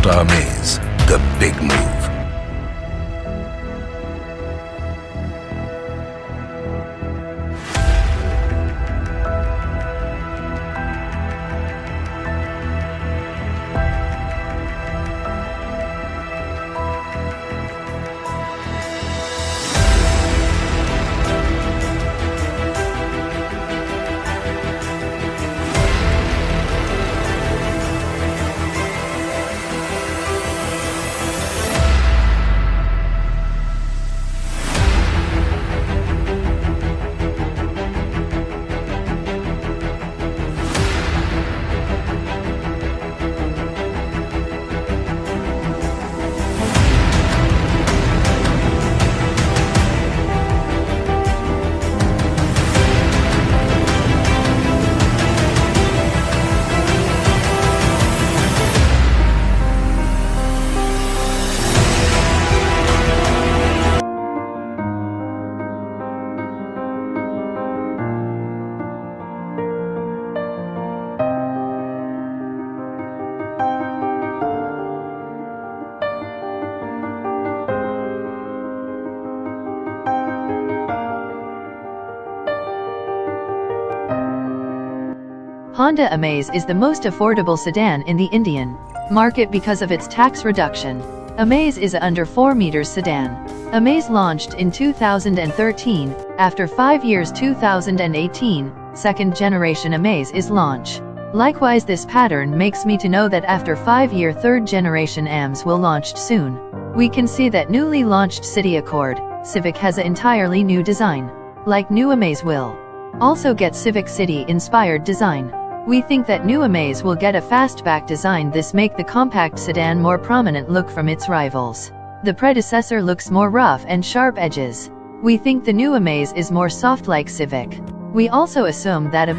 Honda Amaze, the big move. Honda Amaze is the most affordable sedan in the Indian market because of its tax reduction. Amaze is a under 4 meters sedan. Amaze launched in 2013. After 5 years 2018, second generation Amaze is launch. Likewise, this pattern makes me to know that after 5 year third generation AMS will launched soon. We can see that newly launched City Accord, Civic has an entirely new design. Like new Amaze will also get Civic City inspired design. We think that new Amaze will get a fastback design. This make the compact sedan more prominent look from its rivals. The predecessor looks more rough and sharp edges. We think the new Amaze is more soft like Civic. We also assume that